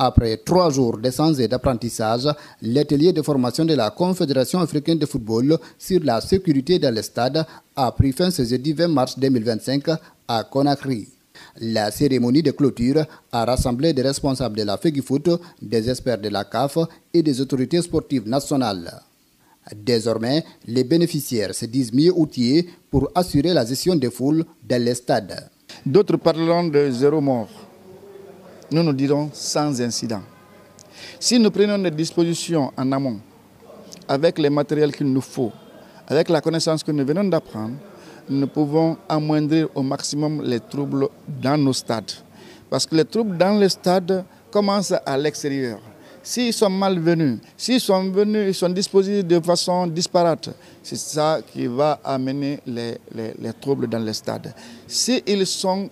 Après 3 jours d'essence et d'apprentissage, l'atelier de formation de la Confédération africaine de football sur la sécurité dans les stades a pris fin ce jeudi 20 mars 2025 à Conakry. La cérémonie de clôture a rassemblé des responsables de la FEGIFOOT, des experts de la CAF et des autorités sportives nationales. Désormais, les bénéficiaires se disent mieux outillés pour assurer la gestion des foules dans les stades. D'autres parleront de 0 mort. Nous nous dirons sans incident. Si nous prenons des dispositions en amont, avec les matériels qu'il nous faut, avec la connaissance que nous venons d'apprendre, nous pouvons amoindrir au maximum les troubles dans nos stades. Parce que les troubles dans les stades commencent à l'extérieur. S'ils sont malvenus, s'ils sont venus, ils sont disposés de façon disparate, c'est ça qui va amener les troubles dans les stades. S'ils sont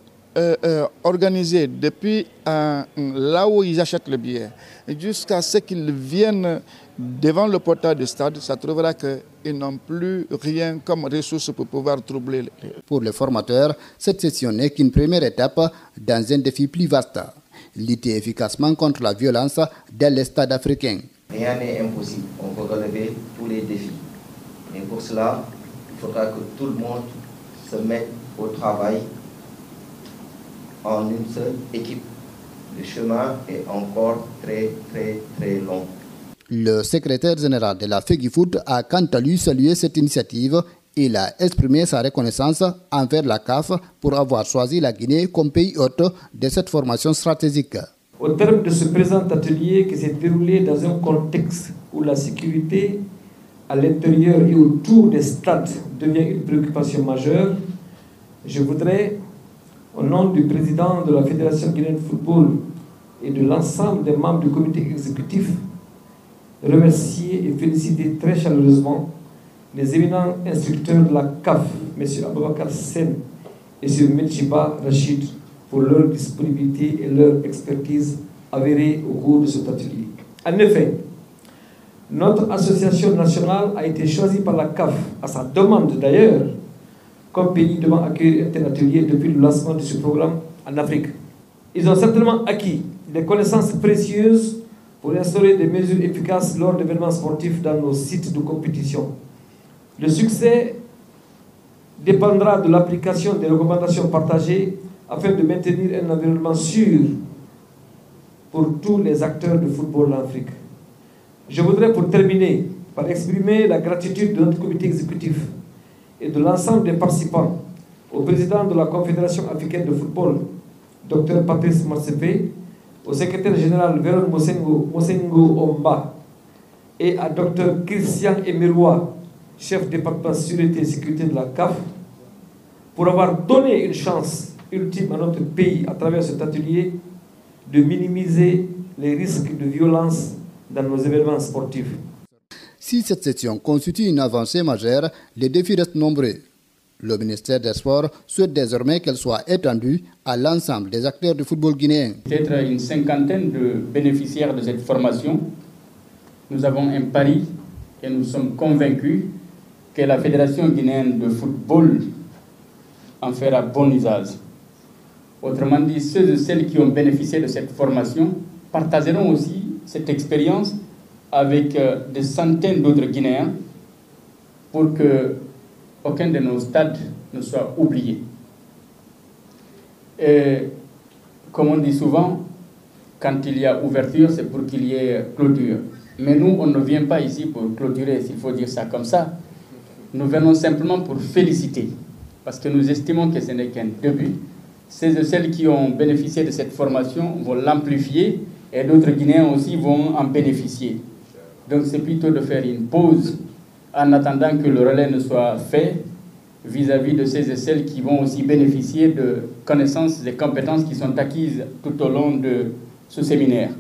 organisés depuis là où ils achètent le billet jusqu'à ce qu'ils viennent devant le portail du stade, ça trouvera qu'ils n'ont plus rien comme ressource pour pouvoir troubler. Pour les formateurs, cette session n'est qu'une première étape dans un défi plus vaste. Lutter efficacement contre la violence dans les stades africains. Rien n'est impossible, on peut relever tous les défis. Mais pour cela, il faudra que tout le monde se mette au travail en une seule équipe. Le chemin est encore très long. Le secrétaire général de la FEGIFOOT a quant à lui salué cette initiative. Il a exprimé sa reconnaissance envers la CAF pour avoir choisi la Guinée comme pays hôte de cette formation stratégique. Au terme de ce présent atelier qui s'est déroulé dans un contexte où la sécurité à l'intérieur et autour des stades devient une préoccupation majeure, je voudrais, au nom du président de la Fédération guinéenne de football et de l'ensemble des membres du comité exécutif, remercier et féliciter très chaleureusement les éminents instructeurs de la CAF, M. Aboubakar Sen et M. Medjiba Rachid, pour leur disponibilité et leur expertise avérée au cours de cet atelier. En effet, notre association nationale a été choisie par la CAF, à sa demande d'ailleurs, comme pays devant accueillir un tel atelier depuis le lancement de ce programme en Afrique. Ils ont certainement acquis des connaissances précieuses pour instaurer des mesures efficaces lors d'événements sportifs dans nos sites de compétition. Le succès dépendra de l'application des recommandations partagées afin de maintenir un environnement sûr pour tous les acteurs de football en Afrique. Je voudrais pour terminer par exprimer la gratitude de notre comité exécutif et de l'ensemble des participants au président de la Confédération africaine de football, Dr Patrice Motsepe, au secrétaire général Véron Mosengo Omba et à Dr Christian Emeroua, chef département sécurité et sécurité de la CAF, pour avoir donné une chance ultime à notre pays à travers cet atelier de minimiser les risques de violence dans nos événements sportifs. Si cette session constitue une avancée majeure, les défis restent nombreux. Le ministère des Sports souhaite désormais qu'elle soit étendue à l'ensemble des acteurs du football guinéen. Peut-être une cinquantaine de bénéficiaires de cette formation. Nous avons un pari et nous sommes convaincus que la Fédération guinéenne de football en fera bon usage. Autrement dit, ceux et celles qui ont bénéficié de cette formation partageront aussi cette expérience avec des centaines d'autres Guinéens pour que aucun de nos stades ne soit oublié. Et comme on dit souvent, quand il y a ouverture, c'est pour qu'il y ait clôture. Mais nous, on ne vient pas ici pour clôturer, s'il faut dire ça comme ça. Nous venons simplement pour féliciter, parce que nous estimons que ce n'est qu'un début. Ceux et celles qui ont bénéficié de cette formation vont l'amplifier et d'autres Guinéens aussi vont en bénéficier. Donc c'est plutôt de faire une pause en attendant que le relais ne soit fait vis-à-vis de ceux et celles qui vont aussi bénéficier de connaissances et compétences qui sont acquises tout au long de ce séminaire.